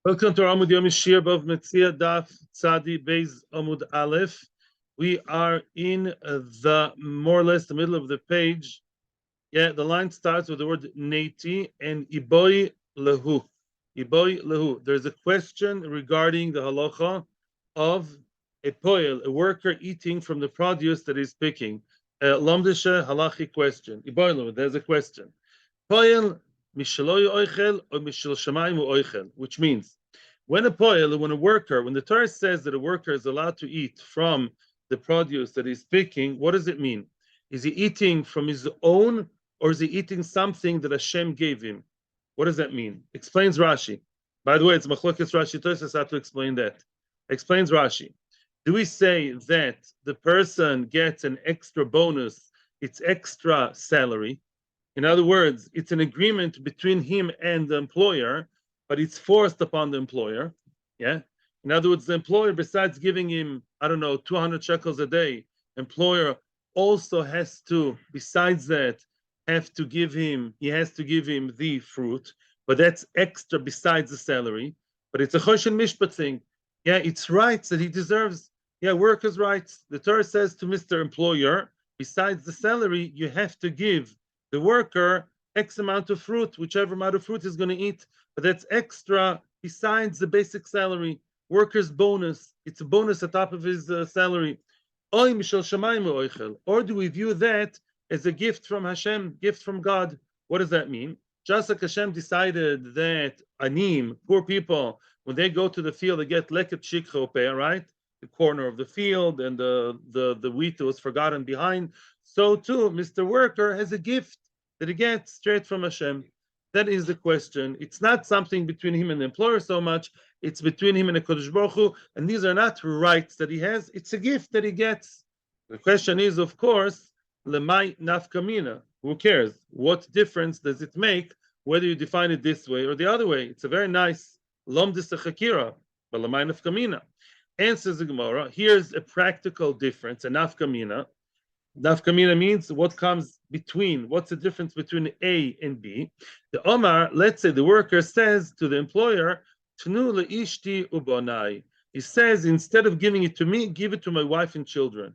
Welcome to Amud Yomi Shiur, Bava Metzia, Daf Tzadi Beis Amud Aleph. We are in the more or less the middle of the page. Yeah, the line starts with the word Neiti and Iboi Lehu. Iboi Lehu. There's a question regarding the halacha of a poel, a worker eating from the produce that he's picking. Lamdisha halachi question. Iboi Lehu. There's a question. Poel mishaloi oichel or mishal shamayim oichel, which means when a poel, when a worker, when the Torah says that a worker is allowed to eat from the produce that he's picking, what does it mean? Is he eating from his own, or is he eating something that Hashem gave him? What does that mean? Explains Rashi. By the way, it's Machlokes Rashi Tosfos how to explain that. Explains Rashi. Do we say that the person gets an extra bonus, it's extra salary? In other words, it's an agreement between him and the employer, but it's forced upon the employer. Yeah. In other words, the employer, besides giving him, 200 shekels a day, employer also has to, besides that, he has to give him the fruit, but that's extra besides the salary. But it's a choshen mishpat thing. Yeah, it's rights that he deserves. Yeah, workers' rights. The Torah says to Mr. Employer, besides the salary, you have to give the worker X amount of fruit, whichever amount of fruit he's going to eat, but that's extra besides the basic salary. Worker's bonus, it's a bonus on top of his salary. Or do we view that as a gift from Hashem, gift from God? What does that mean? Just like Hashem decided that anim, poor people, when they go to the field, they get leket shikha, right? The corner of the field, and the wheat was forgotten behind. So too, Mr. Worker has a gift that he gets straight from Hashem. That is the question. It's not something between him and the employer so much. It's between him and the Kodesh Baruch Hu, and these are not rights that he has. It's a gift that he gets. The question is, of course, lemay nafkamina. Who cares? What difference does it make whether you define it this way or the other way? It's a very nice lomdis chakira, but lemay nafkamina. Answers the Gemara. Here's a practical difference, a nafkamina. Nafkamina means what comes between. What's the difference between A and B? The Omar, let's say the worker says to the employer, Tnu leishti ubonai. He says, instead of giving it to me, give it to my wife and children.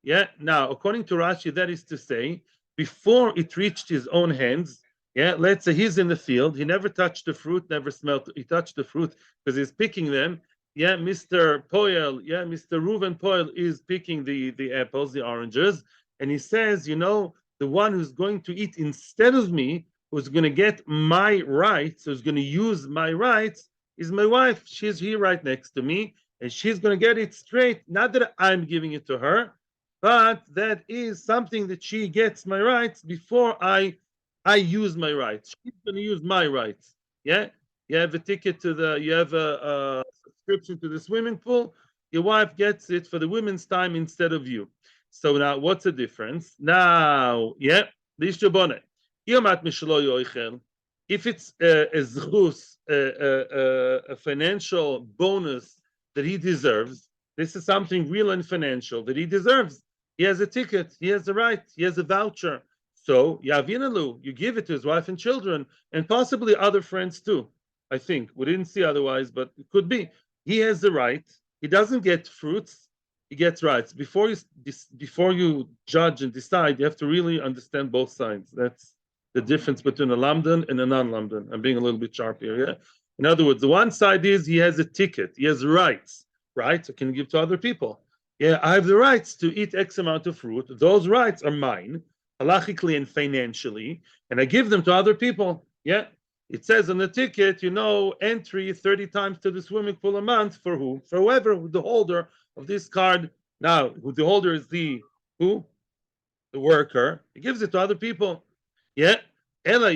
Yeah. Now, according to Rashi, that is to say, before it reached his own hands, yeah, let's say he's in the field, he never touched the fruit, never smelled, he touched the fruit because he's picking them. Yeah, Mr. Poel, Mr. Reuven Poel is picking the apples, the oranges, and he says, the one who's going to eat instead of me, who's going to get my rights, who's going to use my rights, is my wife. She's here right next to me, and she's going to get it straight. Not that I'm giving it to her, but that is something that she gets my rights before I use my rights. She's going to use my rights. Yeah, you have a ticket you have a subscription to the swimming pool. Your wife gets it for the women's time instead of you. So now, what's the difference? Now, if it's a financial bonus that he deserves, this is something real and financial that he deserves. He has a ticket, he has a right, he has a voucher. So, Yavinalu, you give it to his wife and children, and possibly other friends too. I think we didn't see otherwise, but it could be. He has the right. He doesn't get fruits. He gets rights. Before you judge and decide, you have to really understand both sides. That's the difference between a lamdan and a non-lamdan. I'm being a little bit sharp here. Yeah. In other words, the one side is he has a ticket. He has rights. Rights I can give to other people. Yeah, I have the rights to eat X amount of fruit. Those rights are mine, halachically and financially, and I give them to other people. Yeah. It says on the ticket, entry 30 times to the swimming pool a month for who? For whoever the holder of this card. Now, who the holder is the worker. He gives it to other people. Yeah. But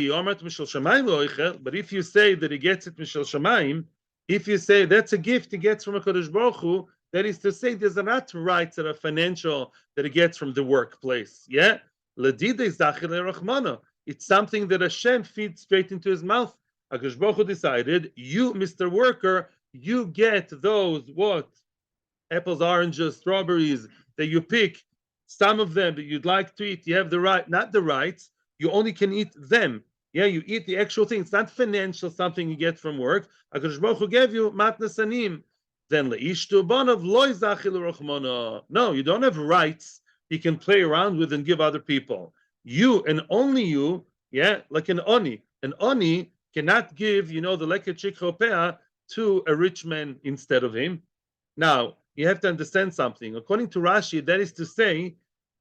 if you say that he gets it mishal shamayim, if you say that's a gift he gets from a Kodesh Baruch Hu, that is to say there's not rights that are financial that he gets from the workplace. Yeah. It's something that Hashem feeds straight into his mouth. HaKadosh Baruch Hu decided, you, Mr. Worker, you get those, what? Apples, oranges, strawberries that you pick, some of them that you'd like to eat. You have the right, not the rights, you only can eat them. Yeah, you eat the actual thing. It's not financial, something you get from work. HaKadosh Baruch Hu gave you matnas anim. Then leishtu banav loy zachil rochmana. No, you don't have rights you can play around with and give other people. You and only you, yeah, like an oni. An oni cannot give, the leket chikropea to a rich man instead of him. Now, you have to understand something. According to Rashi, that is to say,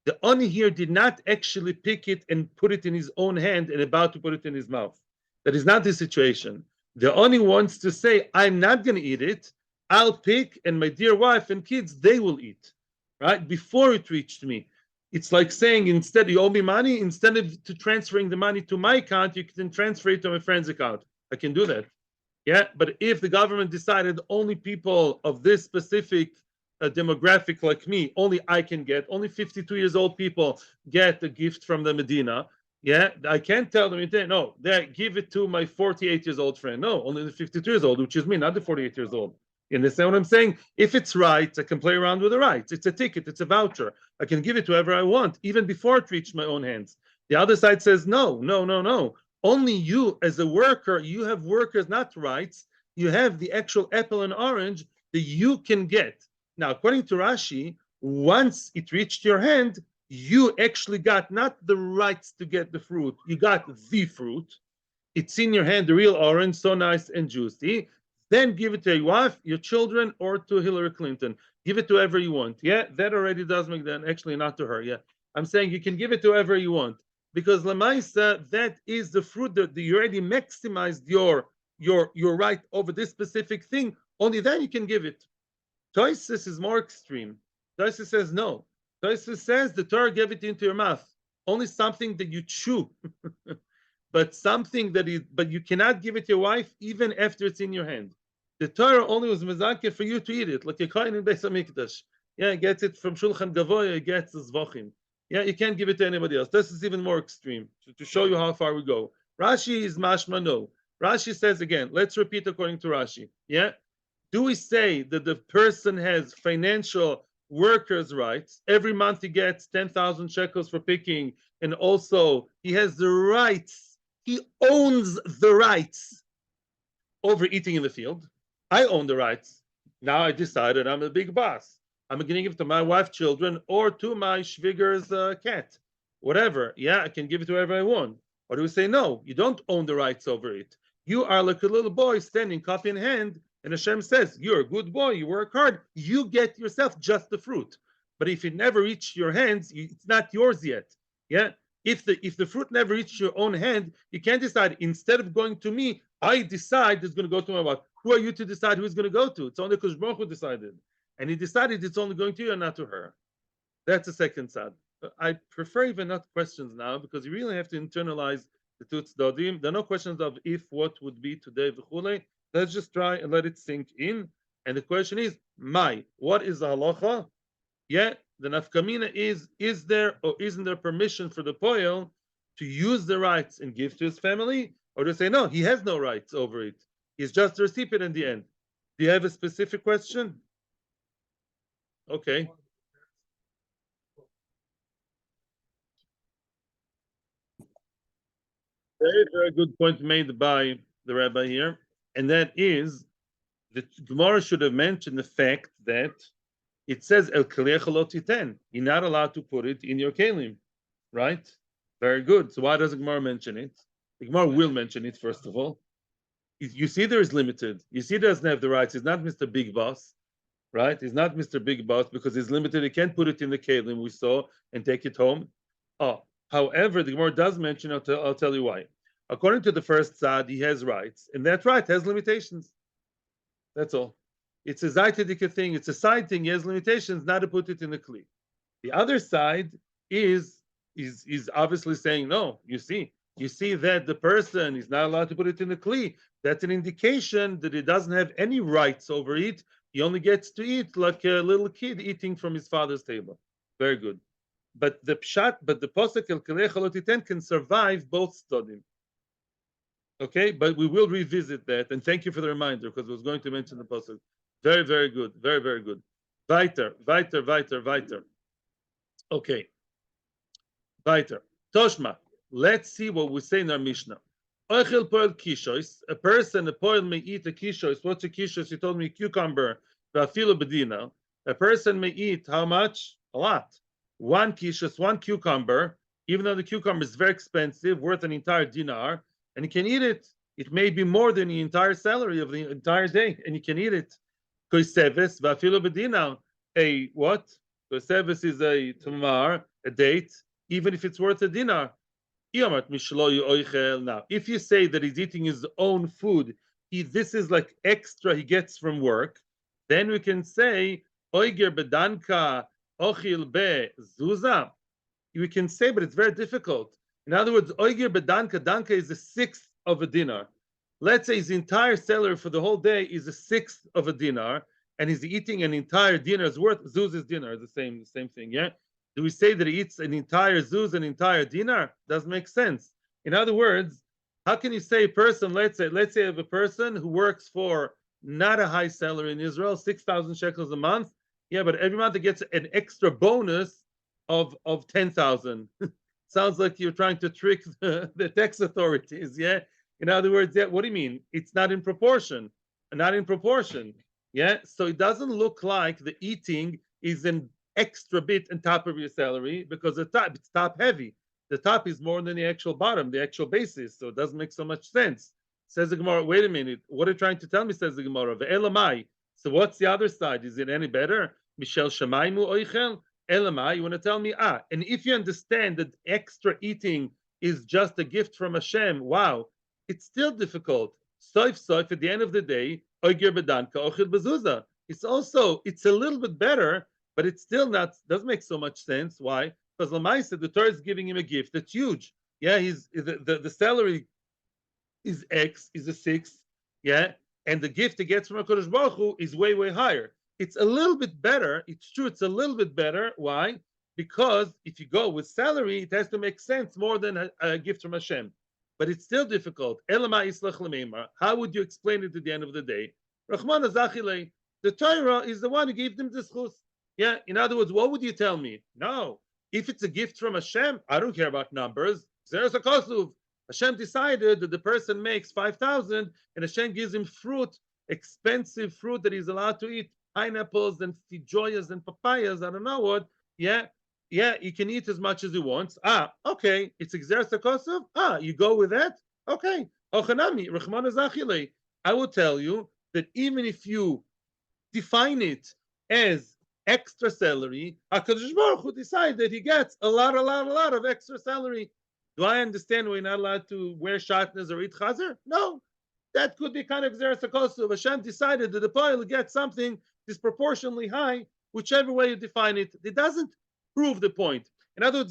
the oni here did not actually pick it and put it in his own hand and about to put it in his mouth. That is not the situation. The oni wants to say, I'm not going to eat it. I'll pick, and my dear wife and kids, they will eat. Right? Before it reached me. It's like saying, instead you owe me money, instead of transferring the money to my account, you can transfer it to my friend's account. I can do that. Yeah, but if the government decided only people of this specific demographic like me, only I can get, only 52 years old people get a gift from the Medina. Yeah, I can't tell them, no, give it to my 48 years old friend. No, only the 52 years old, which is me, not the 48 years old. You understand what I'm saying? If it's rights, I can play around with the rights. It's a ticket, it's a voucher. I can give it to whoever I want, even before it reached my own hands. The other side says, no. Only you, as a worker, you have workers, not rights. You have the actual apple and orange that you can get. Now, according to Rashi, once it reached your hand, you actually got not the rights to get the fruit, you got the fruit. It's in your hand, the real orange, so nice and juicy. Then give it to your wife, your children, or to Hillary Clinton. Give it to whoever you want. Yeah, that already does make that, actually not to her. Yeah, I'm saying you can give it to whoever you want. Because Lamaisa, that is the fruit that you already maximized your right over this specific thing. Only then you can give it. Toisus is more extreme. Toisus says no. Toisus says the Torah gave it into your mouth. Only something that you chew, but something but you cannot give it to your wife even after it's in your hand. The Torah only was mezakeh for you to eat it, like a kohen in Beis Hamikdash. Yeah, he gets it from Shulchan Gavoya, he gets the Zvochim. Yeah, you can't give it to anybody else. This is even more extreme to show you how far we go. Rashi is mashma no. Rashi says again, let's repeat according to Rashi. Yeah, do we say that the person has financial workers' rights? Every month he gets 10,000 shekels for picking, and also he has the rights. He owns the rights over eating in the field. I own the rights. Now I decided I'm a big boss. I'm going to give it to my wife, children, or to my Schwieger's cat. Whatever. Yeah, I can give it to whoever I want. Or do we say, no, you don't own the rights over it. You are like a little boy standing cup in hand, and Hashem says, you're a good boy, you work hard, you get yourself just the fruit. But if it never reached your hands, it's not yours yet. Yeah? If the fruit never reached your own hand, you can't decide, instead of going to me, I decide it's going to go to my wife. Who are you to decide who it's going to go to? It's only because Baruch Hu decided. And he decided it's only going to you and not to her. That's the second side. I prefer even not questions now, because you really have to internalize the two tzdadim. There are no questions of if, what would be today, v'chule. Let's just try and let it sink in. And the question is, what is the halacha? Yeah, the nafkamina is there or isn't there permission for the poel to use the rights and give to his family? Or to say, no, he has no rights over it. He's just a recipient in the end. Do you have a specific question? Okay. Very, very good point made by the rabbi here. And that is, the Gemara should have mentioned the fact that it says, El Kalech you're not allowed to put it in your kelim, right? Very good. So why doesn't Gemara mention it? The Gemara will mention it, first of all. You see there is limited. You see there doesn't have the rights. He's not Mr. Big Boss. Right? He's not Mr. Big Boss because he's limited. He can't put it in the kelim we saw and take it home. However, the Gemara does mention, I'll tell you why. According to the first side, he has rights, and that right has limitations. That's all. It's a zaitadika thing. It's a side thing. He has limitations, not to put it in the kli. The other side is obviously saying, no, you see that the person is not allowed to put it in the kli. That's an indication that he doesn't have any rights over it. He only gets to eat like a little kid eating from his father's table. Very good. But the posuk el kalech halotiten can survive both studim. Okay, but we will revisit that. And thank you for the reminder, because I was going to mention the posuk. Very, very good. Very, very good. Weiter. Okay. Weiter. Toshma. Let's see what we say in our Mishnah. Oichel poil kishois. A person, a poil may eat a kishois. What's a kishois? You told me cucumber. Va'afilo bedina. A person may eat how much? A lot. One kishois, one cucumber, even though the cucumber is very expensive, worth an entire dinar, and you can eat it. It may be more than the entire salary of the entire day, and you can eat it. Koiseves va'afilo bedina. A what? Koiseves is a tamar, a date, even if it's worth a dinar. Now, if you say that he's eating his own food, this is like extra he gets from work, then we can say oiger bedanka ochil be zuza. We can say, but it's very difficult. In other words, oiger bedanka, danka is a sixth of a dinar. Let's say his entire salary for the whole day is a sixth of a dinar, and he's eating an entire dinar's worth. Zuz is dinar, the same thing, yeah. Do we say that he eats an entire zuz, an entire dinar? Doesn't make sense. In other words, how can you say a person, let's say I have a person who works for not a high salary in Israel, 6,000 shekels a month. Yeah, but every month he gets an extra bonus of 10,000. Sounds like you're trying to trick the tax authorities, yeah? In other words, yeah, what do you mean? It's not in proportion. Not in proportion. Yeah. So it doesn't look like the eating is an extra bit on top of your salary because it's top heavy. The top is more than the actual bottom, the actual basis. So it doesn't make so much sense. Says the Gemara, wait a minute, what are you trying to tell me? Says the Gemara, Ve'elamai. So what's the other side? Is it any better? Michel Shemaimu Oichel? Elamai, you want to tell me, and if you understand that extra eating is just a gift from Hashem, wow, it's still difficult. Soif, at the end of the day, Oiger Bedanka, Ochil Bezuza. It's a little bit better, but it's still not, doesn't make so much sense. Why? Because Lamaisa, the Torah is giving him a gift that's huge. Yeah, the salary is X, is a sixth, yeah, and the gift he gets from HaKadosh Baruch Hu is way, way higher. It's a little bit better. It's true, it's a little bit better. Why? Because if you go with salary, it has to make sense more than a gift from Hashem. But it's still difficult. How would you explain it at the end of the day? The Torah is the one who gave them this chus. Yeah, in other words, what would you tell me? No, if it's a gift from Hashem, I don't care about numbers. Hashem decided that the person makes 5,000 and Hashem gives him fruit, expensive fruit that he's allowed to eat, pineapples and fijoyas and papayas, I don't know what. Yeah, he can eat as much as he wants. Okay, it's Exer Sakosov. You go with that? Okay. Ochanami, Rachman Azachile. I will tell you that even if you define it as extra salary, HaKadosh Baruch Hu decide that he gets a lot of extra salary. Do I understand we're not allowed to wear shatnez or eat chazer? No. That could be kind of Xeris HaKosov. Hashem decided that the poil gets something disproportionately high, whichever way you define it. It doesn't prove the point. In other words,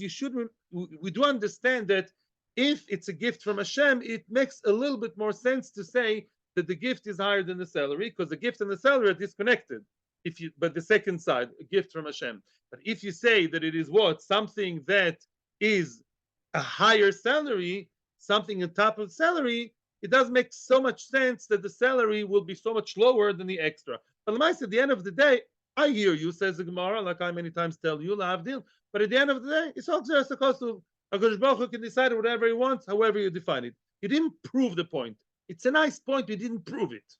we do understand that if it's a gift from Hashem, it makes a little bit more sense to say that the gift is higher than the salary, because the gift and the salary are disconnected. But the second side, a gift from Hashem. But if you say that it is something that is a higher salary, something on top of salary, it does make so much sense that the salary will be so much lower than the extra. But at the end of the day, I hear you, says the Gemara, like I many times tell you, La'avdil. But at the end of the day, it's all just a cost of HaKadosh Baruch Hu can decide whatever he wants, however you define it. You didn't prove the point. It's a nice point, you didn't prove it.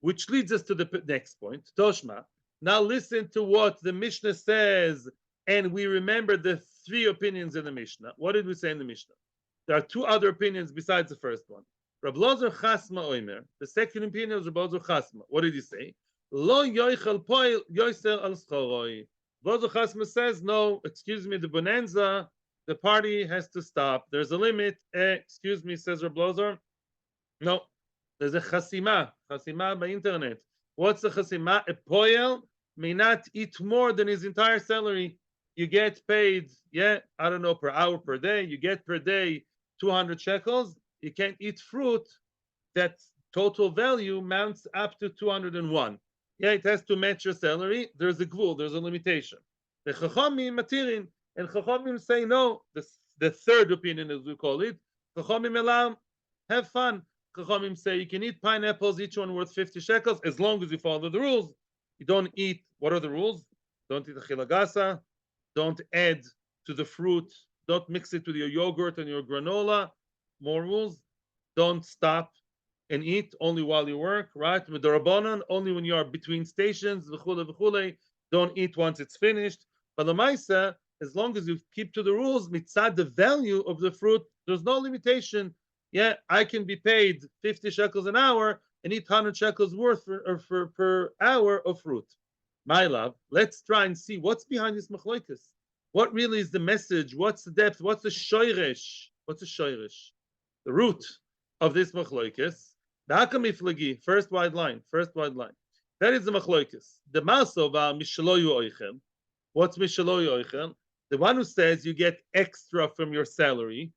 Which leads us to the next point, Toshma. Now listen to what the Mishnah says, and we remember the three opinions in the Mishnah. What did we say in the Mishnah? There are two other opinions besides the first one. Rab Lozer Chasma Oimer. The second opinion was Rab Lozer Chasma. What did he say? Lo yoichel poil yoiser al schoroi. Lozer Chasma says, no, excuse me, the bonanza, the party has to stop. There's a limit. Excuse me, says Rab Lozer. No, there's a chasima by internet. What's the chasima? A poil may not eat more than his entire salary. You get paid, I don't know, per hour, per day. You get per day 200 shekels. You can't eat fruit. That total value mounts up to 201. It has to match your salary. There's a gvul, there's a limitation. The chachamim matirin, and chachamim say no. The third opinion, as we call it, chachamim elam, have fun. Chachamim say you can eat pineapples, each one worth 50 shekels, as long as you follow the rules. You don't eat, what are the rules? Don't eat achila gasa. Don't add to the fruit. Don't mix it with your yogurt and your granola. More rules. don't stop and eat only while you work, right? Midarabanan, only when you are between stations, v'chule v'chule, don't eat once it's finished. But the Maisa, as long as you keep to the rules, mitzad the value of the fruit, there's no limitation. Yeah, I can be paid 50 shekels an hour and eat 100 shekels worth for per hour of fruit. My love, let's try and see what's behind this machloikas. What really is the message? What's the depth? What's the shoyresh? What's the shoyresh? The root of this machloikas. The hakamiflagi, first wide line, first wide line. That is the machloikas. The masova mishaloyu oichem. What's mishaloyu oichem? The one who says you get extra from your salary.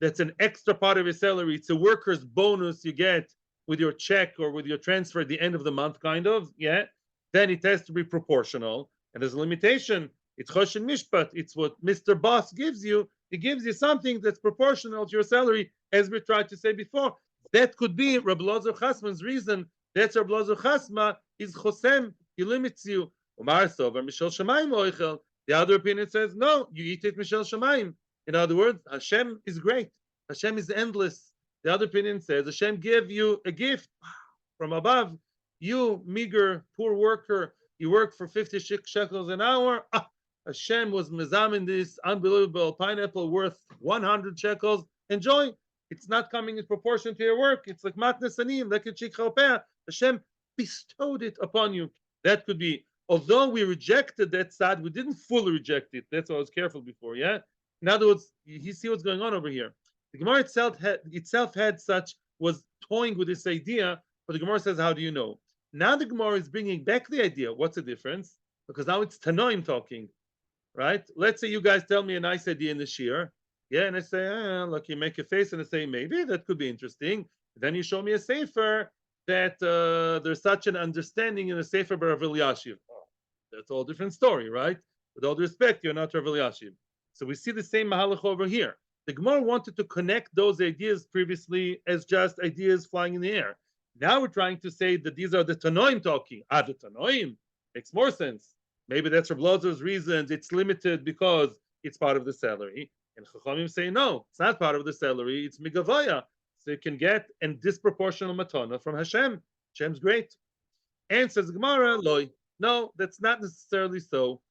That's an extra part of your salary. It's a worker's bonus you get with your check or with your transfer at the end of the month, kind of. Yeah. Then it has to be proportional. And there's a limitation. It's choshen mishpat. It's what Mr. Boss gives you. He gives you something that's proportional to your salary, as we tried to say before. That could be Rabbi Elazar Chasman's reason. That's Rabbi Elazar Chasma is chosem. He limits you. The other opinion says, no, you eat it mishel shamayim. In other words, Hashem is great. Hashem is endless. The other opinion says Hashem gave you a gift from above. You, meager, poor worker, you work for 50 shekels an hour. Hashem was mezamin this unbelievable pineapple worth 100 shekels. Enjoy. It's not coming in proportion to your work. It's like matnes anim, like a chik. Hashem bestowed it upon you. That could be. Although we rejected that side, we didn't fully reject it. That's why I was careful before. Yeah. In other words, you see what's going on over here. The Gemara itself was toying with this idea, but the Gemara says, how do you know? Now the Gemara is bringing back the idea. What's the difference? Because now it's Tanoim talking, right? Let's say you guys tell me a nice idea in the shiur, yeah, and I say, look, you make a face and I say, maybe that could be interesting. Then you show me a sefer that there's such an understanding in the sefer by Rav Elyashiv. That's all different story, right? With all due respect, you're not Rav Elyashiv. So we see the same mahalach over here. The Gemara wanted to connect those ideas previously as just ideas flying in the air. Now we're trying to say that these are the Tanoim talking. The Tanoim makes more sense. Maybe that's Rav Elazar's reasons. It's limited because it's part of the salary. And Chachamim say, no, it's not part of the salary. It's migavaya. So you can get a disproportional matana from Hashem. Hashem's great. And says Gemara, loy. No, that's not necessarily so.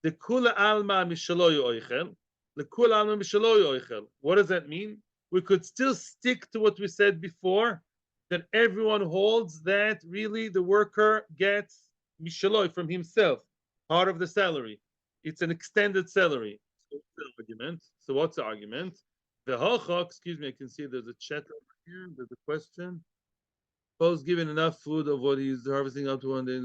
The kula alma mishaloyu oichel. The kula alma mishaloyu oichel. What does that mean? We could still stick to what we said before, that everyone holds that really the worker gets mishaloi from himself, part of the salary. It's an extended salary. So what's the argument? What's the argument? The hocha, excuse me, I can see there's a chat over here. There's a question. Suppose given enough food of what he's harvesting up to one day.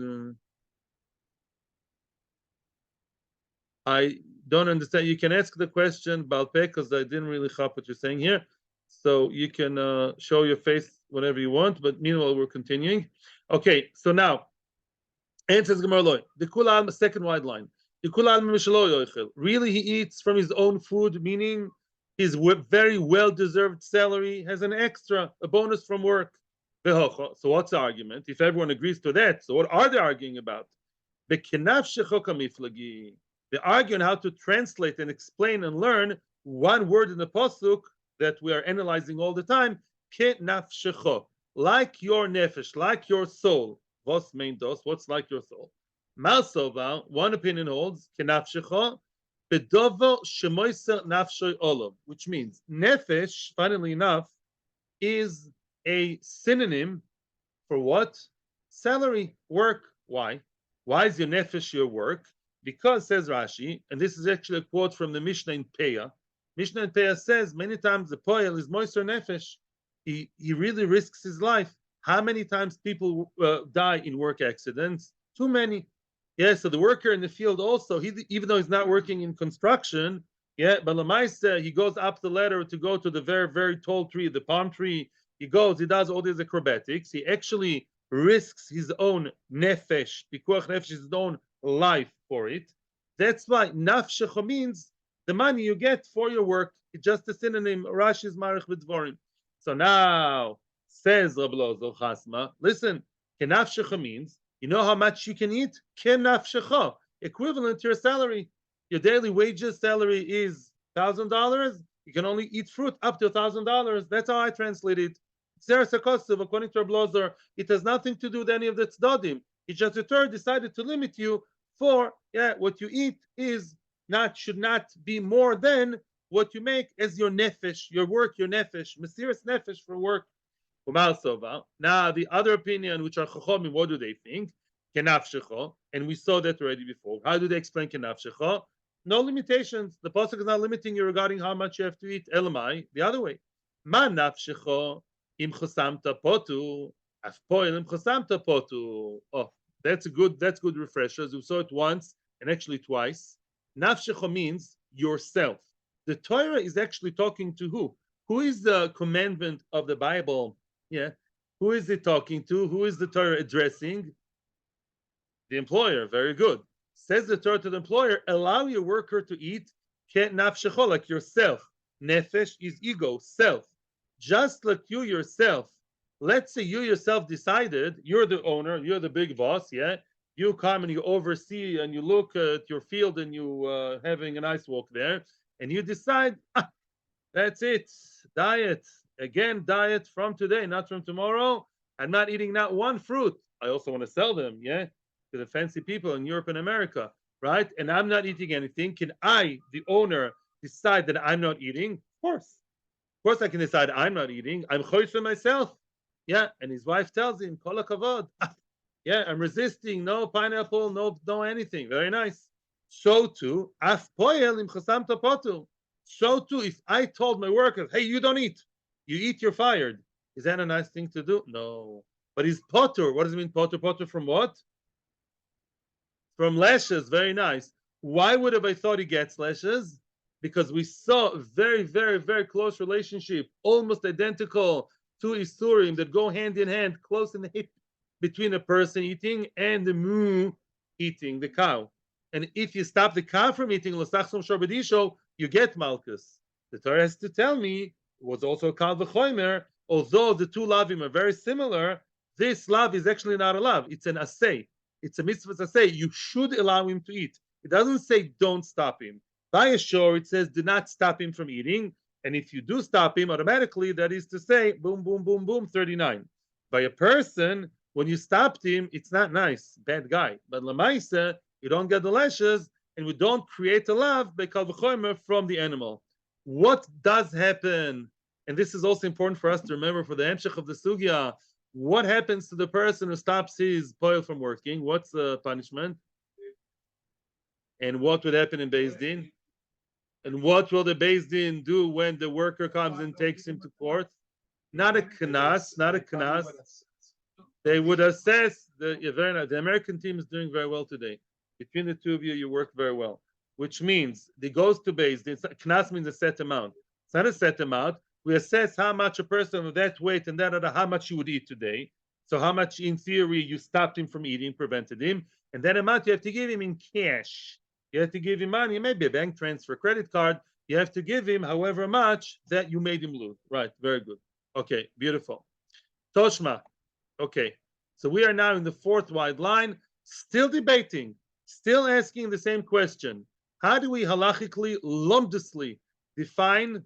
I don't understand. You can ask the question, Balpe, because I didn't really chop what you're saying here. So you can show your face whenever you want, but meanwhile, we're continuing. Okay, so now, answers Gemara Loi. The Kula, second wide line. The Kula, really he eats from his own food, meaning his very well-deserved salary has an extra, a bonus from work. So what's the argument? If everyone agrees to that, so what are they arguing about? They argue on how to translate and explain and learn one word in the pasuk that we are analyzing all the time, like your nefesh, like your soul. What's main dos? What's like your soul? Malsova, one opinion holds, which means nefesh, funnily enough, is a synonym for what? Salary, work. Why? Why is your nefesh your work? Because, says Rashi, and this is actually a quote from the Mishnah in Peah. Mishnah in Peah says many times the poel is moiser nefesh. He really risks his life. How many times people die in work accidents? Too many. Yeah, so the worker in the field also, even though he's not working in construction, yeah, but Lamaisa, he goes up the ladder to go to the very, very tall tree, the palm tree. He does all these acrobatics. He actually risks his own nefesh, pikuach nefesh, his own life for it. That's why nafshecha means the money you get for your work. It's just a synonym. Rashi's marich v'dvorim. So now says Rabbi Elazar Chasma, listen, kenafshecha means you know how much you can eat? Kenafshecha, equivalent to your salary. Your daily wages salary is $1,000. You can only eat fruit up to $1,000. That's how I translate it. According to Rabbi, it has nothing to do with any of the tzdadim. It's just the Torah decided to limit you for what you eat should not be more than what you make as your nefesh, your work, your nefesh, mesiras nefesh for work. Now the other opinion, which are chachomim, what do they think? Kenafshecho, and we saw that already before. How do they explain kenafshecho? No limitations. The pasuk is not limiting you regarding how much you have to eat. Elamai, the other way. Ma nafshecho im chosamta potu, afpoil im chosamta potu. Oh, that's good refreshers. We saw it once and actually twice. Nafshecho means yourself. The Torah is actually talking to who? Who is the commandment of the Bible? Yeah. Who is it talking to? Who is the Torah addressing? The employer. Very good. Says the Torah to the employer, allow your worker to eat nafshecho, like yourself. Nefesh is ego, self. Just like you yourself. Let's say you yourself decided, you're the owner, you're the big boss, yeah? You come and you oversee and you look at your field and you having a nice walk there, and you decide, that's it, diet. Again, diet from today, not from tomorrow. I'm not eating not one fruit. I also want to sell them, yeah, to the fancy people in Europe and America, right? And I'm not eating anything. Can I, the owner, decide that I'm not eating? Of course. Of course I can decide I'm not eating. I'm choice for myself. Yeah, and his wife tells him, kol hakavod. Yeah, I'm resisting. No pineapple, no anything. Very nice. So too, af poel im chasamta potu. So too, if I told my workers, hey, you don't eat. You eat, you're fired. Is that a nice thing to do? No. But he's potter. What does it mean, potter? Potter from what? From lashes. Very nice. Why would have I thought he gets lashes? Because we saw a very, very, very close relationship, almost identical to Isurim that go hand in hand, close in the hip, between a person eating and the moo eating, the cow. And if you stop the cow from eating, you get malchus. The Torah has to tell me it was also a kal v'chomer, although the two lavim are very similar, this lav is actually not a lav. It's an assay. It's a mitzvah assay. You should allow him to eat. It doesn't say don't stop him. By a shore, it says do not stop him from eating. And if you do stop him, automatically, that is to say, boom, boom, boom, boom, 39. By a person, when you stopped him, it's not nice, bad guy. But lamaisa, you don't get the lashes, and we don't create a lav by kal v'chomer from the animal. What does happen? And this is also important for us to remember for the hemshech of the sugya. What happens to the person who stops his poil from working? What's the punishment? And what would happen in Beis Din? And what will the Beis Din do when the worker comes and takes him to court? Not a knas, not a knas. They would assess the American team is doing very well today. Between the two of you, you work very well. Which means it goes to Beis Din. Knas means a set amount. It's not a set amount. We assess how much a person of that weight and that how much you would eat today. So how much, in theory, you stopped him from eating, prevented him, and that amount you have to give him in cash. You have to give him money, maybe a bank transfer, credit card. You have to give him however much that you made him lose. Right, very good. Okay, beautiful. Toshma. Okay, so we are now in the fourth wide line, still debating, still asking the same question. How do we halachically, lumdusly define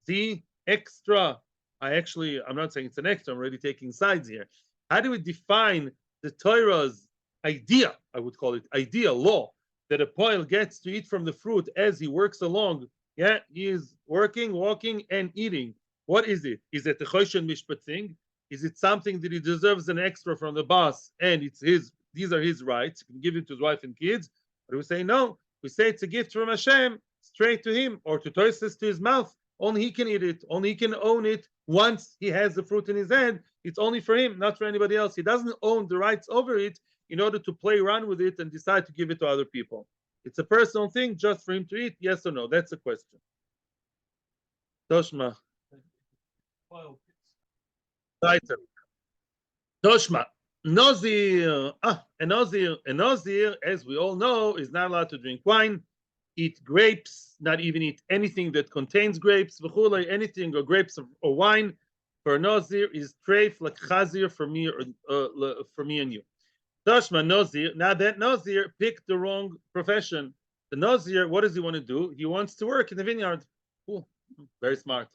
the extra? I'm not saying it's an extra, I'm already taking sides here. How do we define the Torah's idea, I would call it, idea, law, that a poil gets to eat from the fruit as he works along? Yeah, he is working, walking, and eating. What is it? Is it a choshen mishpat thing? Is it something that he deserves an extra from the boss and it's his, these are his rights, he can give it to his wife and kids? Or do we say no? We say it's a gift from Hashem, straight to him, or to toises to his mouth. Only he can eat it. Only he can own it once he has the fruit in his hand. It's only for him, not for anybody else. He doesn't own the rights over it in order to play around with it and decide to give it to other people. It's a personal thing just for him to eat, yes or no? That's the question. Toshma. Toshma. Nozir. A Nozir, as we all know, is not allowed to drink wine, eat grapes, not even eat anything that contains grapes, anything or grapes or wine. For a Nozir is treif like chazir for me and you. Toshma Nozir. Now that Nozir picked the wrong profession. The Nozir, what does he want to do? He wants to work in the vineyard. Ooh, very smart.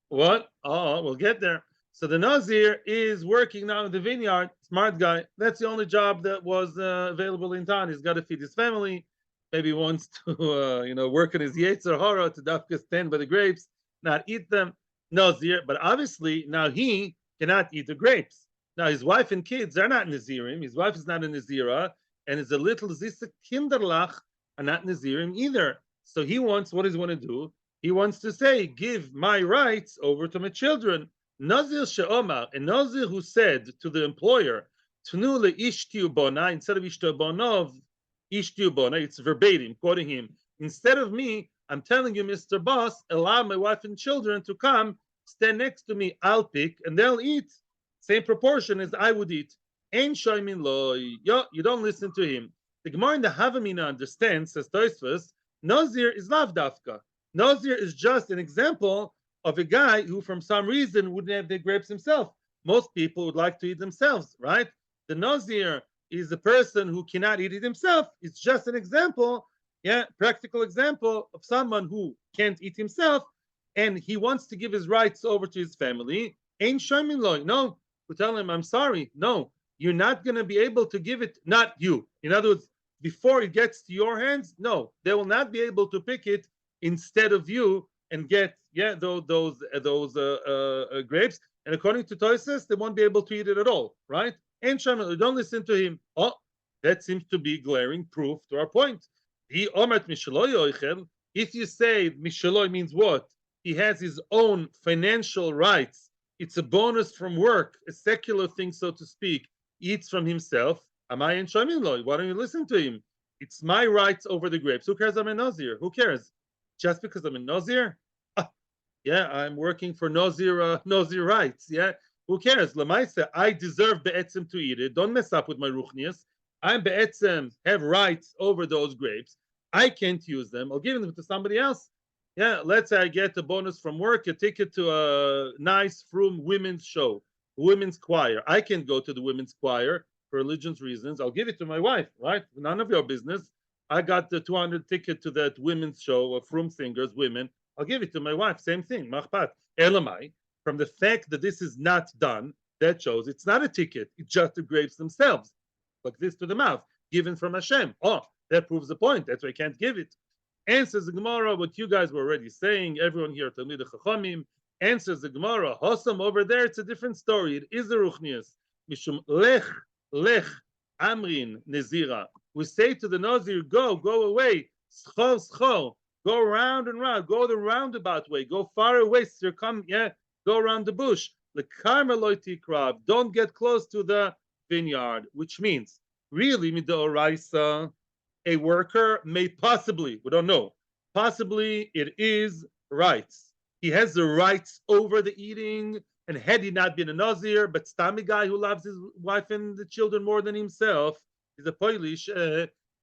What? Oh, we'll get there. So the Nazir is working now in the vineyard, smart guy. That's the only job that was available in town. He's got to feed his family. Maybe he wants to, work on his Yetzer Hara to dafka stand by the grapes, not eat them. Nazir, but obviously now he cannot eat the grapes. Now his wife and kids are not Nazirim. His wife is not a Nazira, and his a little Zisa Kinderlach are not Nazirim either. So he wants, what does he want to do? He wants to say, give my rights over to my children. Nazir she'omar, a Nazir who said to the employer, Tnu le'ishtiu bona, instead of ishtiu bonov, ishtiu bona, it's verbatim, quoting him. Instead of me, I'm telling you, Mr. Boss, allow my wife and children to come, stand next to me, I'll pick, and they'll eat. Same proportion as I would eat. Ein shoymin lo, you don't listen to him. The Gemara in the Havamina understands, says Tosfos, Nazir is lav dafka. Nazir is just an example of a guy who, from some reason, wouldn't have the grapes himself. Most people would like to eat themselves, right? The Nazir is a person who cannot eat it himself. It's just an example, practical example of someone who can't eat himself, and he wants to give his rights over to his family. Ain't shoymin loy. No, we tell him, I'm sorry. No, you're not going to be able to give it. Not you. In other words, before it gets to your hands, no, they will not be able to pick it instead of you and get those grapes. And according to Tosfos, they won't be able to eat it at all, right? And Shamil, don't listen to him. Oh, that seems to be glaring proof to our point. He omert mishaloi. If you say mishaloi means what? He has his own financial rights. It's a bonus from work, a secular thing, so to speak. He eats from himself. Amai and Shamiloi. Why don't you listen to him? It's my rights over the grapes. Who cares? I'm a Nazir. Who cares? Just because I'm a Nazir? I'm working for Nazir rights. Who cares? Lamaisa, I deserve be'etzem to eat it. Don't mess up with my ruchnias. I'm be'etzem, have rights over those grapes. I can't use them. I'll give them to somebody else. Let's say I get a bonus from work, a ticket to a nice frum women's show, women's choir. I can't go to the women's choir for religious reasons. I'll give it to my wife, right? None of your business. I got the 200 ticket to that women's show of frum singers, women. I'll give it to my wife. Same thing. Machpat. Elamai. From the fact that this is not done, that shows it's not a ticket. It's just the grapes themselves. Like this to the mouth, given from Hashem. Oh, that proves the point. That's why I can't give it. Answers the Gemara what you guys were already saying. Everyone here, Talmud Chachamim. Answers the Gemara. Hossam over there, it's a different story. It is a ruchnias. Mishum lech amrin nezira. We say to the Nazir, go away. Schol. Go round and round. Go the roundabout way. Go far away. Go around the bush. Don't get close to the vineyard, which means really midoraisa, a worker may possibly, we don't know, possibly it is rights. He has the rights over the eating, and had he not been a Nazir, but Stami guy who loves his wife and the children more than himself, he's a Polish,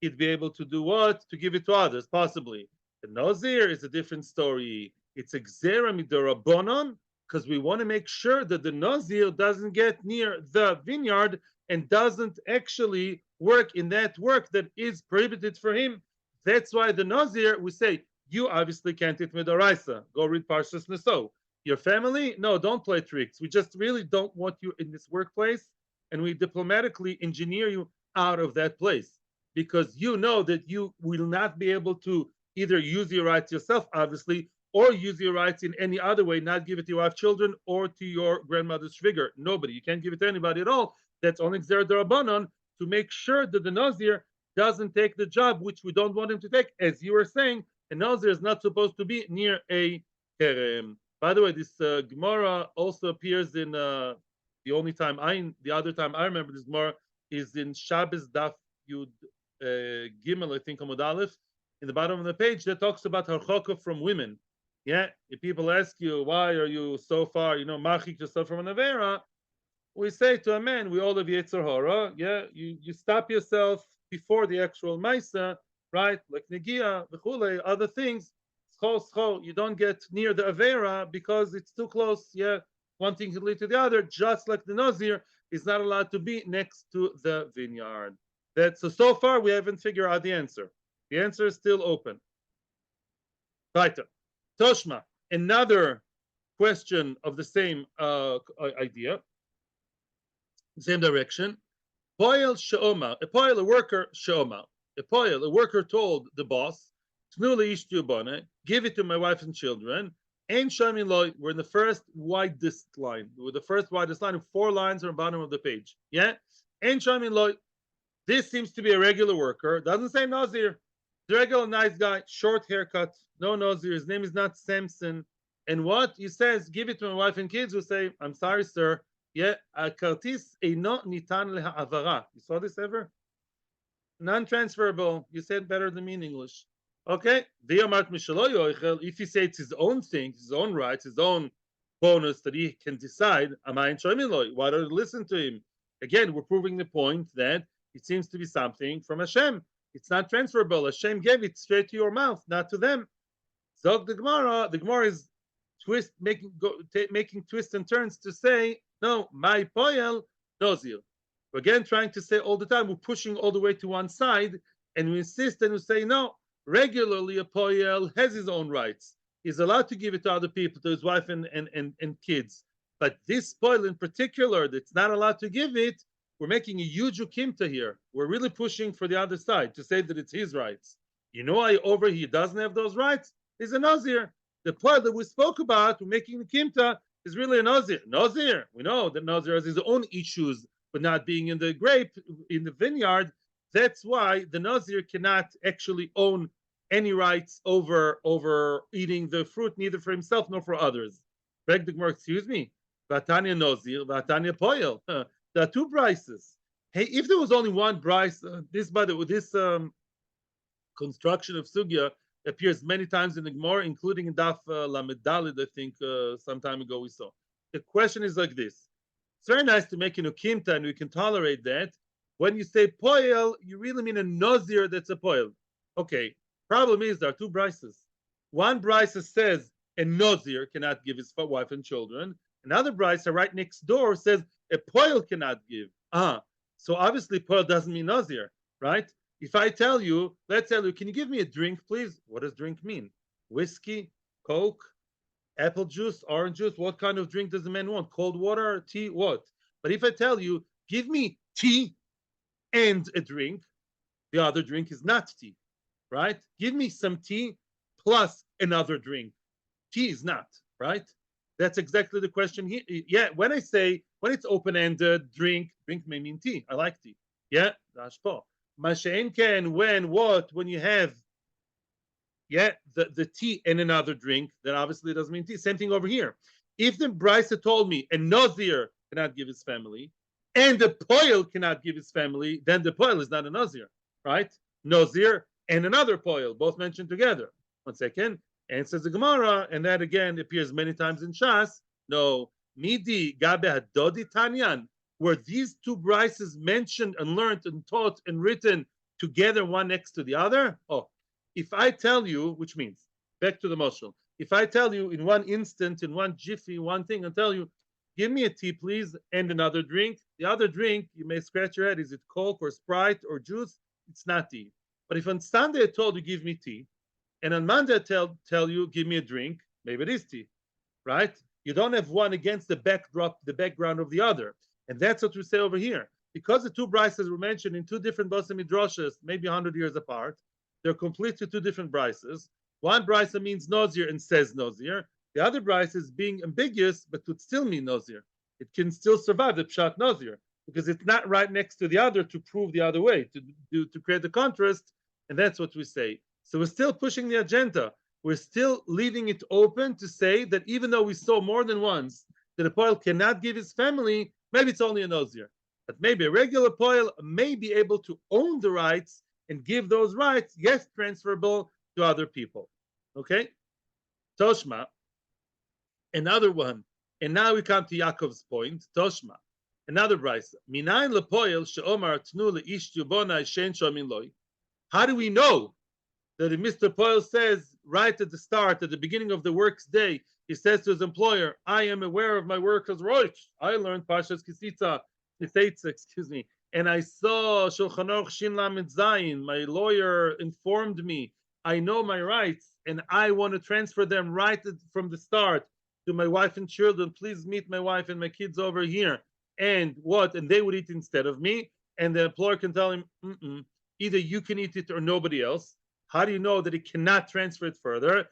he'd be able to do what? To give it to others, possibly. The Nazir is a different story. It's a Gzera midorabonon, because we want to make sure that the Nazir doesn't get near the vineyard and doesn't actually work in that work that is prohibited for him. That's why the Nazir, we say, you obviously can't eat midoraisa. Go read Parshas Neso. Your family, no, don't play tricks. We just really don't want you in this workplace, and we diplomatically engineer you out of that place because you know that you will not be able to either use your rights yourself, obviously, or use your rights in any other way, not give it to your wife, children, or to your grandmother's figure. Nobody. You can't give it to anybody at all. That's only Gzera D'Rabbanan to make sure that the Nazir doesn't take the job, which we don't want him to take. As you were saying, a Nazir is not supposed to be near a Kerem. By the way, this Gemara also appears in the other time I remember this Gemara is in Shabbos Daf Yud Gimel, I think, Amud Aleph, in the bottom of the page that talks about harchaka from women. If people ask you, why are you so far, machik yourself from an avera, we say to a man, we all have Yetzer Hara. You stop yourself before the actual Maisa, right? Like Negia, V'chule, other things. Schol, you don't get near the avera because it's too close. One thing can lead to the other, just like the Nazir is not allowed to be next to the vineyard. So far we haven't figured out the answer. The answer is still open. Weiter. Toshma, another question of the same idea, same direction. Poil she'oma, a worker she'oma. A worker told the boss, Tnuli ishtu give it to my wife and children. And shamin loy, we're in the first widest line. We're the first widest line of 4 lines on the bottom of the page. Yeah? And shamin loy. This seems to be a regular worker. Doesn't say Nazir. The regular nice guy, short haircut, no Nazir. His name is not Samson. And what he says, give it to my wife and kids, will say, I'm sorry, sir. Yeah, kartis eino nitan leha'avara. You saw this ever? Non-transferable. You said better than me in English. Okay. If he says it's his own thing, his own rights, his own bonus that he can decide, why don't you listen to him? Again, we're proving the point that it seems to be something from Hashem. It's not transferable. Hashem gave it straight to your mouth, not to them. Zog the Gemara is making twists and turns to say, no, my poel nozir. We're again trying to say all the time, we're pushing all the way to one side, and we insist and we say, no, regularly a poel has his own rights. He's allowed to give it to other people, to his wife and kids. But this poel in particular, that's not allowed to give it, we're making a huge ukimta here. We're really pushing for the other side to say that it's his rights. You know why over he doesn't have those rights? He's a Nazir. The poel that we spoke about, we're making the kimta, is really a Nazir. Nazir, we know that Nazir has his own issues with not being in the grape, in the vineyard. That's why the Nazir cannot actually own any rights over eating the fruit, neither for himself nor for others. Beg the Gemara, excuse me. Vatanya Nazir, Vatanya Poel. There are 2 brises. Hey, if there was only one brise, this construction of sugya appears many times in the Gemara, including in Daf Lamed Daled, I think some time ago we saw. The question is like this. It's very nice to make an ukimta, and we can tolerate that. When you say poel, you really mean a nazir that's a poel. Okay, problem is there are 2 brises. One brise says a nazir cannot give his wife and children. Another brise right next door says a poel cannot give. So obviously poel doesn't mean nazir, right? If I tell you, let's tell you, can you give me a drink, please? What does drink mean? Whiskey, Coke, apple juice, orange juice? What kind of drink does the man want? Cold water, tea, what? But if I tell you, give me tea and a drink, the other drink is not tea, right? Give me some tea plus another drink. Tea is not, right? That's exactly the question here. Yeah, when it's open-ended, drink may mean tea. I like tea. Yeah, that's Paul. Masha'en can, when you have, the tea and another drink, then obviously it doesn't mean tea. Same thing over here. If the Brisa told me a Nazir cannot give his family, and the Poel cannot give his family, then the Poel is not a Nazir, right? Nazir and another Poel, both mentioned together. 1 second. Answers the Gemara, and that again appears many times in Shas. No, Midi Gabe Hadodi Tanyan. Were these 2 brises mentioned and learned and taught and written together, one next to the other? Oh, if I tell you, which means, back to the Moshel, if I tell you in one instant, in one jiffy, one thing, and tell you, give me a tea, please, and another drink. The other drink, you may scratch your head, is it Coke or Sprite or juice? It's not tea. But if on Sunday I told you, give me tea, and on Monday I tell you, give me a drink, maybe it is tea, right? You don't have one against the background of the other. And that's what we say over here. Because the 2 brises were mentioned in 2 different Basa Midrashas, maybe 100 years apart, they're completely 2 different brises. One brisa means Nazir and says Nazir. The other brisa is being ambiguous, but would still mean Nazir. It can still survive the Pshat Nazir, because it's not right next to the other to prove the other way, to create the contrast, and that's what we say. So we're still pushing the agenda. We're still leaving it open to say that even though we saw more than once that a Poel cannot give his family, maybe it's only a Nazir. But maybe a regular Poel may be able to own the rights and give those rights, yes, transferable to other people. Okay? Toshma, another one. And now we come to Yaakov's point. Toshma, another brisa. Minayin lepoel she'omar tnu leishtu bonai shein shomin loy. How do we know that if Mr. Poel says right at the start, at the beginning of the work's day, he says to his employer, I am aware of my worker's rights. I learned Pashas Kisitza, excuse me, and I saw Shulchan Aruch Shin Lamed Zayin. My lawyer informed me. I know my rights, and I want to transfer them right from the start. to my wife and children, please meet my wife and my kids over here. And what? And they would eat instead of me. And the employer can tell him, either you can eat it or nobody else. How do you know that he cannot transfer it further?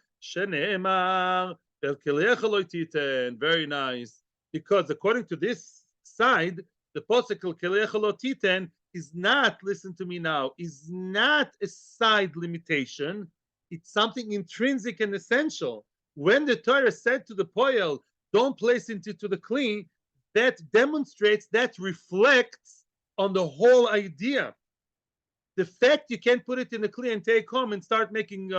Very nice. Because according to this side, the posik is not, listen to me now, is not a side limitation. It's something intrinsic and essential. When the Torah said to the poel, don't place it into the kli, that demonstrates, that reflects on the whole idea. The fact you can't put it in the kli and take home and start making,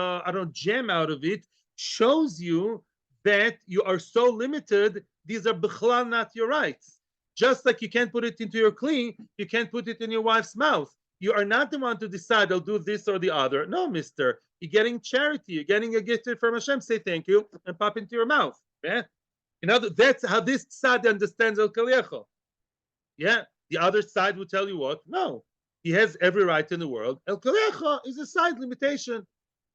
jam out of it, shows you that you are so limited. These are bichlal not your rights. Just like you can't put it into your kli, you can't put it in your wife's mouth. You are not the one to decide, I'll do this or the other. No, mister. You're getting charity. You're getting a gift from Hashem. Say thank you and pop into your mouth. Yeah? That's how this side understands El Kaliecho. Yeah? The other side will tell you what? No. He has every right in the world. El Kaliecho is a side limitation.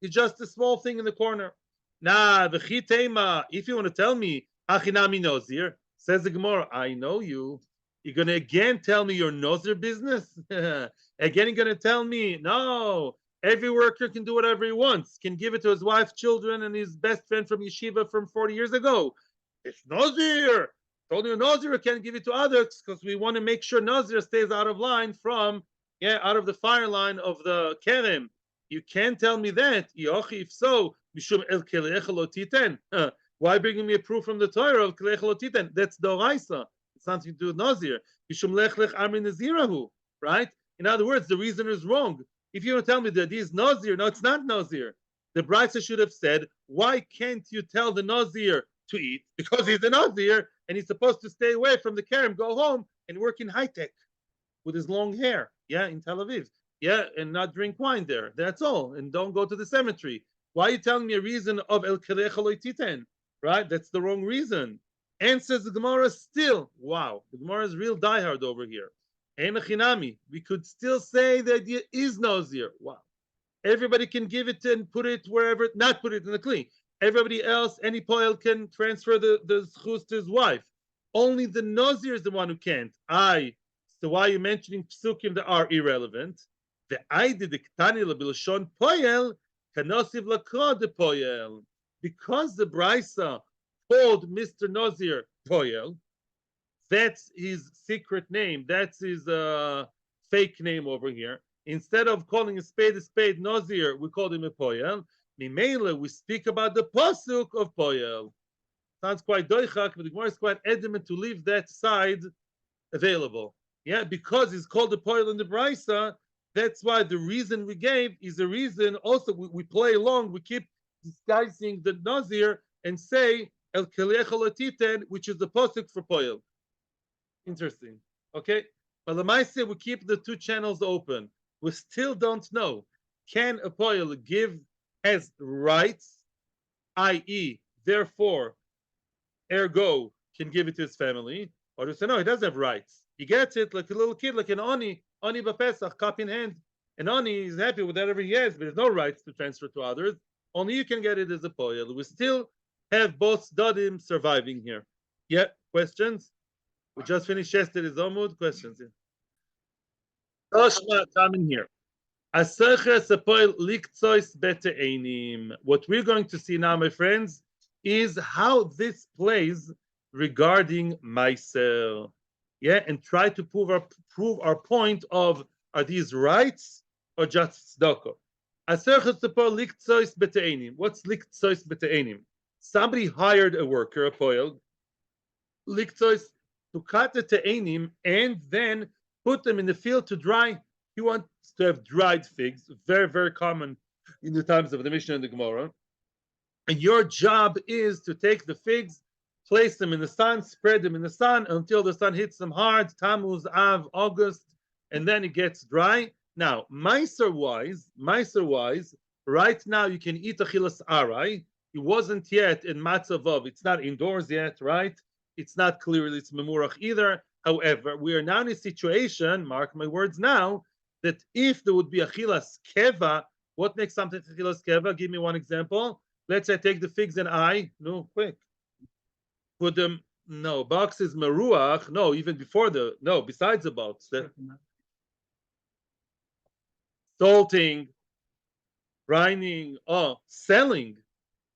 It's just a small thing in the corner. Nah, if you want to tell me, Achinami Nozir, says the Gemara, I know you. You're going to again tell me your Nozir business? Again, you're going to tell me, no, every worker can do whatever he wants, can give it to his wife, children, and his best friend from yeshiva from 40 years ago. It's Nozir. Told you Nozir can't give it to others because we want to make sure Nozir stays out of line from, out of the fire line of the Kerem. You can't tell me that. If so, why bringing me a proof from the Torah of Kelech Lo Titen? That's the Oraisa. It's something to do with Nazir. Right? In other words, the reason is wrong. If you don't tell me that he's Nazir, no, it's not Nazir. The Brisa should have said, why can't you tell the Nazir to eat? Because he's a Nazir and he's supposed to stay away from the Kerem, go home and work in high tech with his long hair, in Tel Aviv. And not drink wine there. That's all. And don't go to the cemetery. Why are you telling me a reason of El Kelech Lo Titen? Right? That's the wrong reason. And says the Gemara still, wow, the Gemara is real diehard over here. Einachinami, we could still say the idea is Nazir. Wow. Everybody can give it and put it wherever, not put it in the kli. Everybody else, any poel can transfer the zchus to his wife. Only the Nazir is the one who can't. So why are you mentioning psukim that are irrelevant? The idea the ktani lebilshon poel kanosiv lakra de poel. Because the Brisa called Mr. Nazir Poel, that's his secret name. That's his fake name over here. Instead of calling a spade Nazir, we called him a Poel. Mimela, we speak about the pasuk of Poel. Sounds quite doichak, but the Gemara is quite adamant to leave that side available. Because he's called the Poel in the Brisa. That's why the reason we gave is the reason. Also, we play along. We keep disguising the Nazir and say El Kelech Lo Titen, which is the posuk for Poel. Interesting. Okay? But Lamaise, we keep the two channels open. We still don't know. Can a Poel has rights, i.e., therefore, ergo, can give it to his family, or to say, no, he doesn't have rights. He gets it like a little kid, like an Oni Bapesach, cup in hand. An Oni is happy with whatever he has, but there's no rights to transfer to others. Only you can get it as a poel. We still have both dadim surviving here. Questions? We just finished yesterday's Amud. Questions? Toshma, come in here. What we're going to see now, my friends, is how this plays regarding Meiser. And try to prove our point of, are these rights or just tzedakah? What's liktsois beteinim? Somebody hired a worker, a poel, liktsois, to cut the te'enim and then put them in the field to dry. He wants to have dried figs, very, very common in the times of the Mishnah and the Gemara. And your job is to take the figs, place them in the sun, spread them in the sun until the sun hits them hard, Tammuz, Av, August, and then it gets dry. Now, Meiser wise, right now you can eat achilas arai. It wasn't yet in matzavov. It's not indoors yet, right? It's not clearly it's memurach either. However, we are now in a situation, mark my words now, that if there would be achilas keva, what makes something achilas keva? Give me one example. Let's say I take the figs and quick. Put them. No, box is meruach. No, even before besides the box. Salting, brining, selling.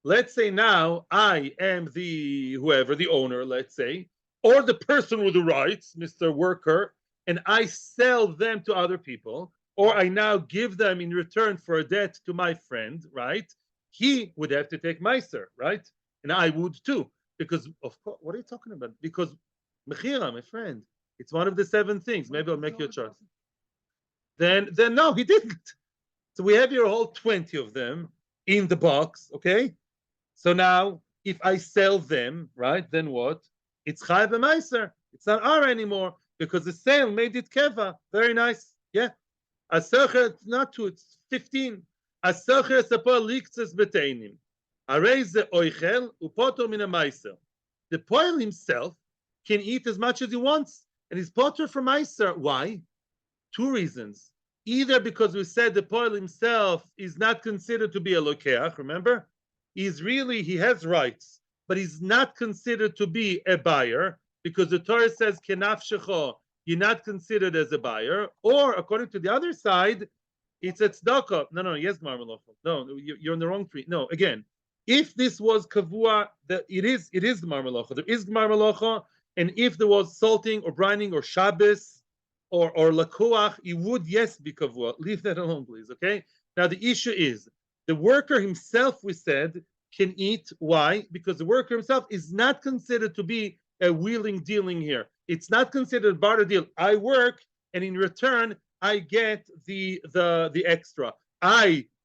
Let's say now I am the whoever, the owner, let's say, or the person with the rights, Mr. Worker, and I sell them to other people, or I now give them in return for a debt to my friend, right? He would have to take Meiser, right? And I would too. Because of course, what are you talking about? Because Mechira, my friend, it's one of the 7 things. Maybe I'll make you a choice. Then no, he didn't. So we have here a whole 20 of them in the box, okay? So now, if I sell them, right, then what? It's Chai B'Meiser. It's not R anymore because the sale made it Keva. Very nice. Yeah. Asercher, not 2, it's 15. Asercher Sapor Liktzes Beteinim. Arei ze oichel upoto min Meiser. The poil himself can eat as much as he wants, and he's potter from Meiser. Why? 2 reasons. Either because we said the poil himself is not considered to be a lokeach, remember? He has rights, but he's not considered to be a buyer because the Torah says kenafshecho, you're not considered as a buyer. Or according to the other side, it's a tzedakah. No, yes, Gemar Melacha. No, you're on the wrong tree. No, again, if this was kavua, it is Gemar Melacha. There is Gemar Melacha, and if there was salting or brining or Shabbos or lakuach, it would be kavua. Leave that alone, please. Okay. Now the issue is the worker himself. We said can eat. Why? Because the worker himself is not considered to be a wheeling dealing here. It's not considered a barter deal. I work, and in return, I get the extra.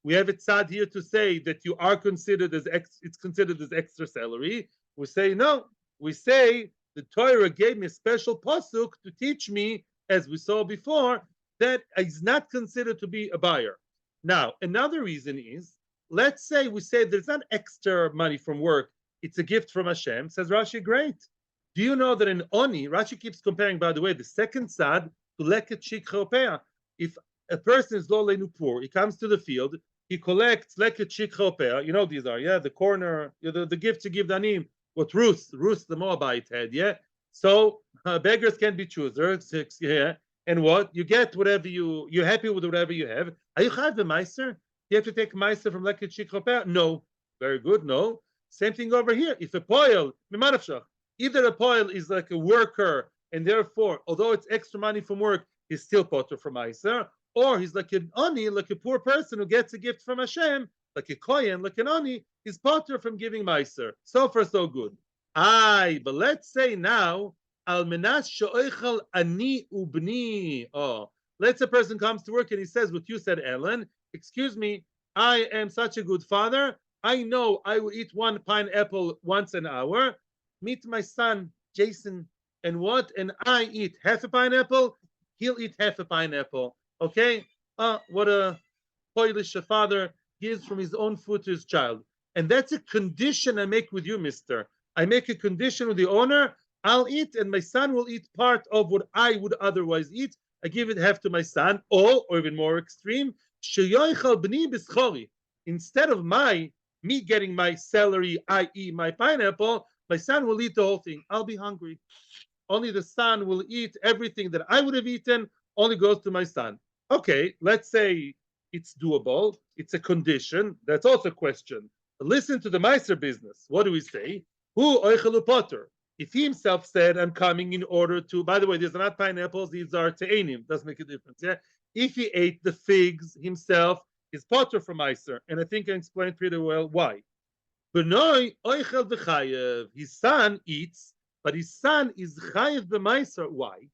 We have it sad here to say that you are considered as it's considered as extra salary. We say no. We say the Torah gave me a special pasuk to teach me, as we saw before, that is not considered to be a buyer. Now, another reason is, let's say we say there's not extra money from work, it's a gift from Hashem. Says Rashi, great. Do you know that in Oni, Rashi keeps comparing, by the way, the second sad to leket shik chopea. If a person is lo leinu poor, he comes to the field, he collects leket shik chopea. You know these are, the corner, the gifts you give Danim, what Ruth the Moabite had, So beggars can be choosers, and what? You get whatever you're happy with whatever you have. Are you chayav b'meiser? You have to take meiser from leket shik chopea? No. Very good, no. Same thing over here. If a poil, either a poil is like a worker, and therefore, although it's extra money from work, he's still potter from Meiser, or he's like an ani, like a poor person who gets a gift from Hashem, like a kohen, like an ani, he's potter from giving Meiser. So far, so good. But let's say now, al menas sho'echal ani ubni. Let's say a person comes to work and he says what you said, Ellen. Excuse me, I am such a good father. I know I will eat 1 pineapple once an hour. Meet my son, Jason, and what? And I eat half a pineapple, he'll eat half a pineapple. Okay? What a Polish father gives from his own food to his child. And that's a condition I make with you, mister. I make a condition with the owner. I'll eat, and my son will eat part of what I would otherwise eat. I give it half to my son, or even more extreme, instead of me getting my salary, i.e. my pineapple, my son will eat the whole thing. I'll be hungry. Only the son will eat everything that I would have eaten, only goes to my son. Okay, let's say it's doable. It's a condition. That's also a question. But listen to the Meiser business. What do we say? Who oichelu potter? If he himself said, I'm coming in order to, by the way, these are not pineapples, these are te'enim. Doesn't make a difference. Yeah. If he ate the figs himself, he's potter from Meiser. And I think I explained pretty well why. His son eats, but his son is chayiv b'meiser. Why?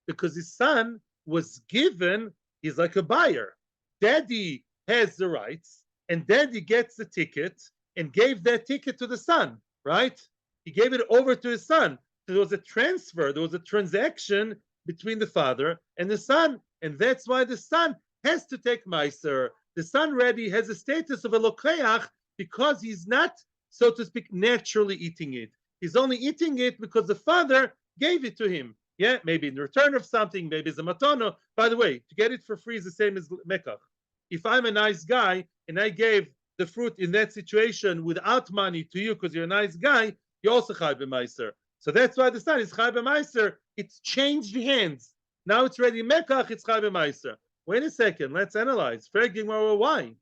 Because his son was given, he's like a buyer. Daddy has the rights, and daddy gets the ticket and gave that ticket to the son, right? He gave it over to his son. So there was a transfer, there was a transaction between the father and the son, and that's why the son has to take meiser. The son already has a status of a lokeach because he's not, so to speak, naturally eating it. He's only eating it because the father gave it to him. Yeah, maybe in return of something, maybe it's a matono. By the way, to get it for free is the same as mekach. If I'm a nice guy and I gave the fruit in that situation without money to you because you're a nice guy, you also chai b'maiser. So that's why the son is chai b'maiser. It's changed hands. Now it's ready mekach. It's chai b'maiser. Wait a second. Let's analyze. Why?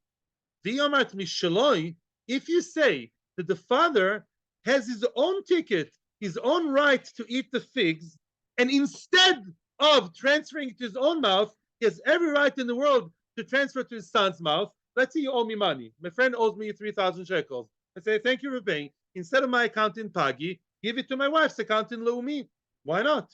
V'yomart mishaloi. If you say that the father has his own ticket, his own right to eat the figs, and instead of transferring it to his own mouth, he has every right in the world to transfer to his son's mouth. Let's say you owe me money. My friend owes me 3,000 shekels. I say, thank you for paying. Instead of my account in Pagi, give it to my wife's account in Leumi. Why not?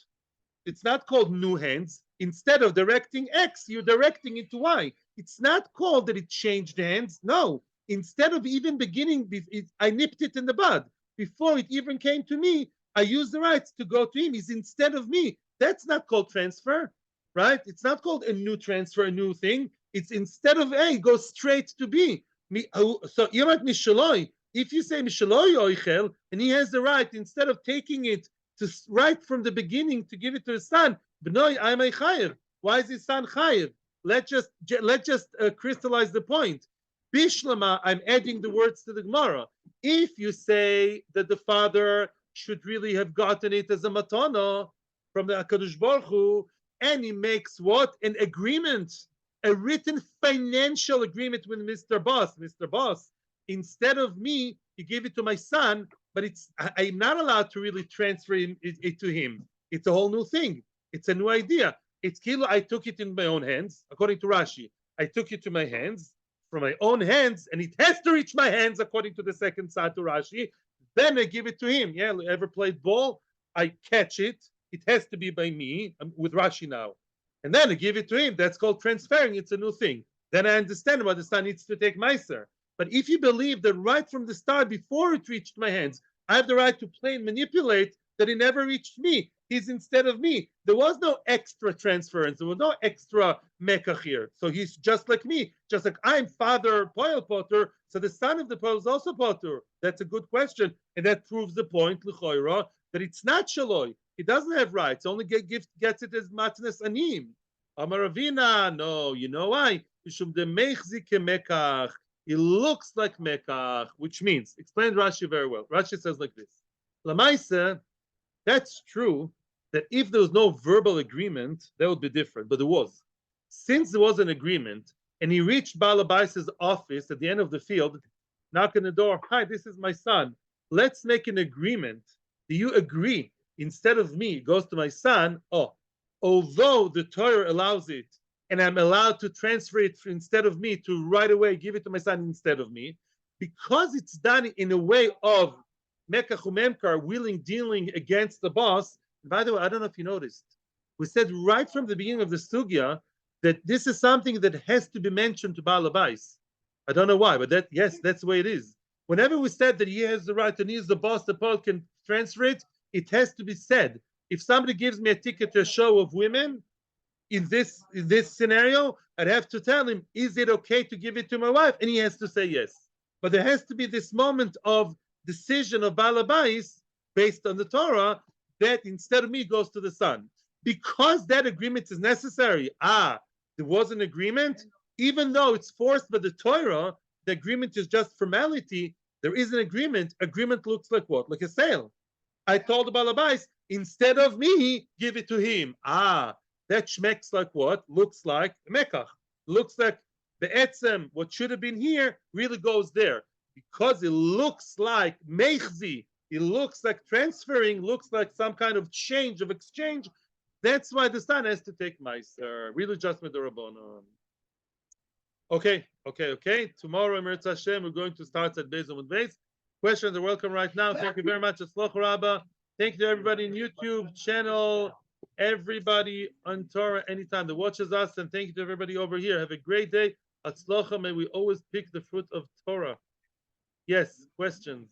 It's not called new hands. Instead of directing X, you're directing it to Y. It's not called that it changed hands. No. Instead of even beginning, I nipped it in the bud. Before it even came to me, I used the rights to go to him. He's instead of me. That's not called transfer, right? It's not called a new transfer, a new thing. It's instead of A, go straight to B. So, if you say Mishaloi Oichel, and he has the right, instead of taking it to right from the beginning to give it to his son, B'noi Aimei Chayev. Why is his son Chayev? Let's just crystallize the point. Bishlama, I'm adding the words to the Gemara. If you say that the father should really have gotten it as a matana from the HaKadosh Baruch Hu, and he makes what? An agreement, a written financial agreement with Mr. Boss. Mr. Boss, instead of me, you give it to my son, but I'm not allowed to really transfer it to him. It's a whole new thing. It's a new idea. It's kilo. I took it in my own hands, according to Rashi. I took it to my hands, from my own hands, and it has to reach my hands, according to the second side to Rashi. Then I give it to him. Yeah, ever played ball? I catch it. It has to be by me. I'm with Rashi now. And then I give it to him. That's called transferring. It's a new thing. Then I understand why the son needs to take Meiser. But if you believe that right from the start, before it reached my hands, I have the right to play and manipulate, that it never reached me. He's instead of me. There was no extra transference. There was no extra mekach here. So he's just like me. Just like I'm father Poel Potter, so the son of the Poel is also Potter. That's a good question. And that proves the point, L'choira, that it's not Shaloi. He doesn't have rights. Only gets it as matnes anim. Amaravina, no. You know why? It looks like mekach, which means, explain Rashi very well. Rashi says like this. Lamaisa, that's true that if there was no verbal agreement, that would be different, but there was. Since there was an agreement, and he reached Balabai's office at the end of the field, knock on the door, hi, this is my son. Let's make an agreement. Do you agree? Instead of me, it goes to my son. Oh, although the Torah allows it, and I'm allowed to transfer it instead of me to right away give it to my son instead of me, because it's done in a way of Mekach Memkar, willing dealing against the boss. And by the way, I don't know if you noticed, we said right from the beginning of the sugya that this is something that has to be mentioned to Baal Habais. I don't know why, but that's the way it is. Whenever we said that he has the right and he is the boss, the Paul can transfer it, it has to be said. If somebody gives me a ticket to a show of women, in this scenario, I'd have to tell him, is it okay to give it to my wife? And he has to say yes. But there has to be this moment of decision of Baal Habais based on the Torah that instead of me goes to the son. Because that agreement is necessary. There was an agreement. Even though it's forced by the Torah, the agreement is just formality. There is an agreement. Agreement looks like what? Like a sale. I told the Baal Habais, instead of me, give it to him. That shmecks like what? Looks like mekach. Looks like the etzem, what should have been here, really goes there. Because it looks like mechzi, it looks like transferring, looks like some kind of change, of exchange. That's why the son has to take meiser. Really just with the rabbanon. Okay. Tomorrow, Eretz Hashem, we're going to start at Beis Amud Beis. Questions are welcome right now. Thank you very much. Atzloch Rabba. Thank you to everybody in YouTube channel, everybody on Torah anytime that watches us, and thank you to everybody over here. Have a great day. Atzlocha, may we always pick the fruit of Torah. Yes, questions.